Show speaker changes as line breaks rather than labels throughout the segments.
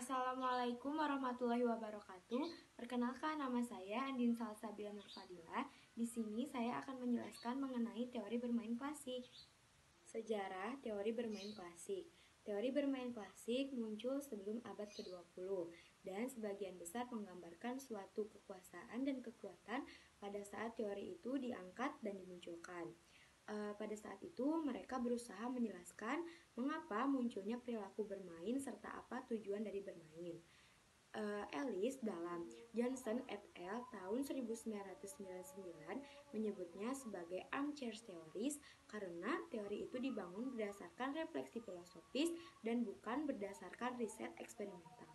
Assalamualaikum warahmatullahi wabarakatuh. Perkenalkan, nama saya Andin Salsabila Nurfadila. Di sini saya akan menjelaskan mengenai teori bermain klasik. Sejarah teori bermain klasik. Teori bermain klasik muncul sebelum abad ke-20 dan sebagian besar menggambarkan suatu kekuasaan dan kekuatan pada saat teori itu diangkat dan dimunculkan. Pada saat itu mereka berusaha menjelaskan mengapa munculnya perilaku bermain serta apa tujuan dari bermain. Ellis dalam Johnson et al. Tahun 1999 menyebutnya sebagai armchair theories karena teori itu dibangun berdasarkan refleksi filosofis dan bukan berdasarkan riset eksperimental.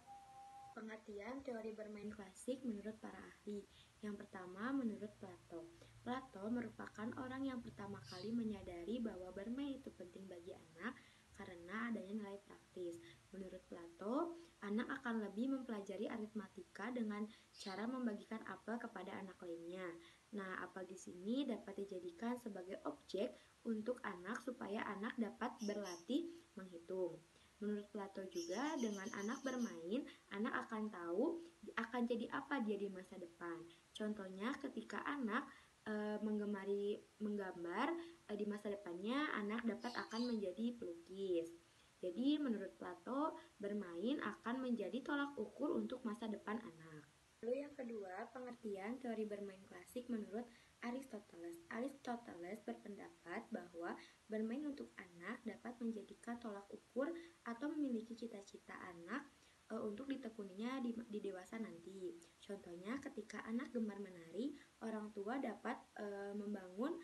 Pengertian teori bermain klasik menurut para ahli. Yang pertama, menurut Plato. Plato merupakan orang yang pertama kali menyadari bahwa bermain itu penting bagi anak karena adanya nilai praktis. Menurut Plato, anak akan lebih mempelajari aritmatika dengan cara membagikan apel kepada anak lainnya. Nah, apel di sini dapat dijadikan sebagai objek untuk anak supaya anak dapat berlatih menghitung. Menurut Plato juga, dengan anak bermain, anak akan tahu akan jadi apa dia di masa depan. Contohnya ketika anak menggemari menggambar, di masa depannya anak dapat akan menjadi pelukis. Jadi menurut Plato, bermain akan menjadi tolak ukur untuk masa depan anak. Lalu yang kedua, pengertian teori bermain klasik menurut Aristoteles. Aristoteles berpendapat bahwa bermain untuk anak dapat menjadikan tolak ukur atau memiliki cita-cita anak untuk ditekuninya di dewasa nanti. Contohnya ketika anak gemar menari, orang tua dapat membangun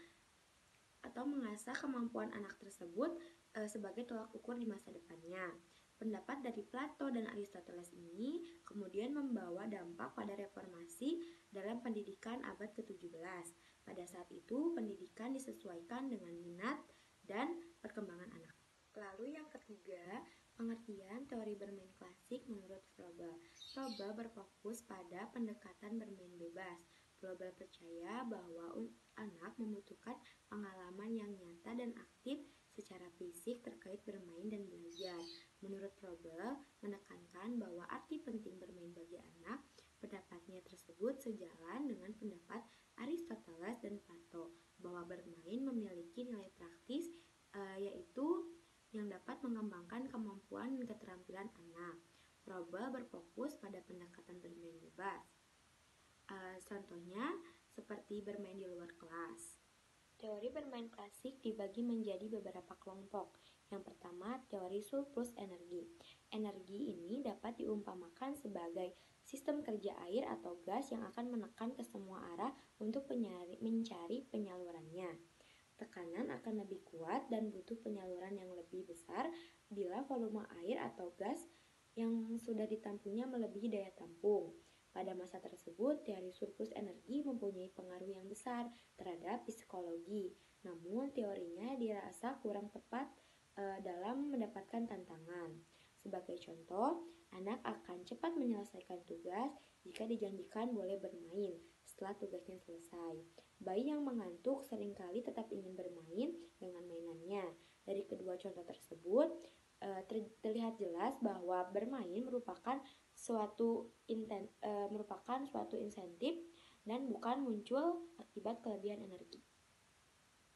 atau mengasah kemampuan anak tersebut sebagai tolak ukur di masa depannya. Pendapat dari Plato dan Aristoteles ini kemudian membawa dampak pada reformasi dalam pendidikan abad ke-17. Pada saat itu, pendidikan disesuaikan dengan minat dan perkembangan anak. Lalu yang ketiga, pengertian teori bermain klasik menurut Froebel. Froebel berfokus pada pendekatan bermain bebas. Froebel percaya bahwa anak membutuhkan pengalaman yang nyata dan aktif secara fisik terkait bermain dan belajar. Menurut Froebel, menekankan bahwa arti penting bermain bagi anak, pendapatnya tersebut sejalan dengan pendapat Aristoteles dan Plato bahwa bermain memiliki nilai praktis yaitu yang dapat mengembangkan kemampuan dan keterampilan anak. Froebel berfokus pada pendekatan bermain bebas. Contohnya seperti bermain di luar kelas. Teori bermain klasik dibagi menjadi beberapa kelompok. Yang pertama, teori surplus energi. Energi ini dapat diumpamakan sebagai sistem kerja air atau gas yang akan menekan ke semua arah untuk mencari penyalurannya. Tekanan akan lebih kuat dan butuh penyaluran yang lebih besar bila volume air atau gas yang sudah ditampungnya melebihi daya tampung. Pada masa tersebut, teori surplus energi mempunyai pengaruh yang besar terhadap psikologi. Namun, teorinya dirasa kurang tepat dalam mendapatkan tantangan. Sebagai contoh, anak akan cepat menyelesaikan tugas jika dijanjikan boleh bermain setelah tugasnya selesai. Bayi yang mengantuk seringkali tetap ingin bermain dengan mainannya. Dari kedua contoh tersebut, terlihat jelas bahwa bermain merupakan suatu insentif dan bukan muncul akibat kelebihan energi.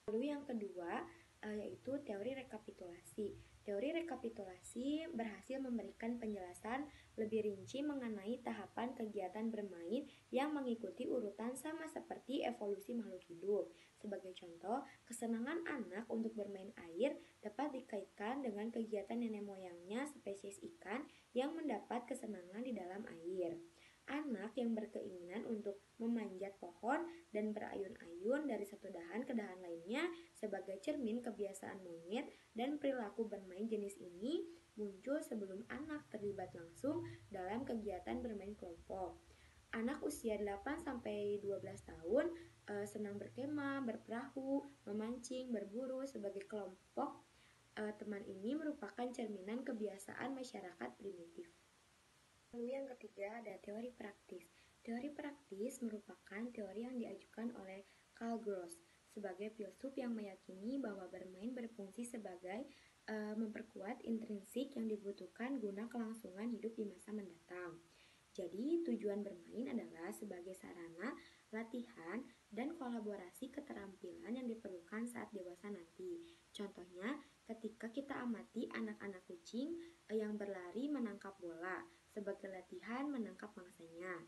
Lalu yang kedua yaitu teori rekapitulasi. Teori rekapitulasi berhasil memberikan penjelasan lebih rinci mengenai tahapan kegiatan bermain yang mengikuti urutan sama seperti evolusi makhluk hidup. Sebagai contoh, kesenangan anak untuk bermain air dapat dikaitkan dengan kegiatan nenek moyangnya spesies ikan yang mendapat kesenangan di dalam air. Anak yang berkeinginan untuk memanjat pohon dan berayun-ayun dari satu dahan ke dahan lainnya sebagai cermin kebiasaan monyet dan perilaku bermain jenis ini muncul sebelum anak terlibat langsung dalam kegiatan bermain kelompok. Anak usia 8-12 tahun senang berkemah, berperahu, memancing, berburu sebagai kelompok. Teman ini merupakan cerminan kebiasaan masyarakat primitif. Lalu yang ketiga ada teori praktis. Teori praktis merupakan teori yang diajukan oleh Karl Gross sebagai filsuf yang meyakini bahwa bermain berfungsi sebagai memperkuat intrinsik yang dibutuhkan guna kelangsungan hidup di masa mendatang. Jadi, tujuan bermain adalah sebagai sarana latihan dan kolaborasi keterampilan yang diperlukan saat dewasa nanti. Contohnya, ketika kita amati anak-anak kucing yang berlari menangkap bola sebagai latihan menangkap mangsanya.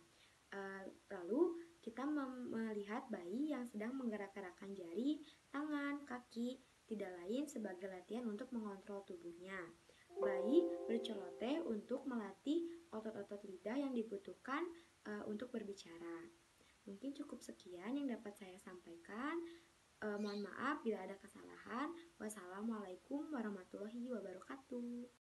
Lalu, kita melihat bayi yang sedang menggerak-gerakkan jari, tangan, kaki, tidak lain sebagai latihan untuk mengontrol tubuhnya. Bayi berceloteh untuk melatih otot-otot lidah yang dibutuhkan untuk berbicara. Mungkin cukup sekian yang dapat saya sampaikan. Mohon maaf bila ada kesalahan. Wassalamualaikum warahmatullahi wabarakatuh.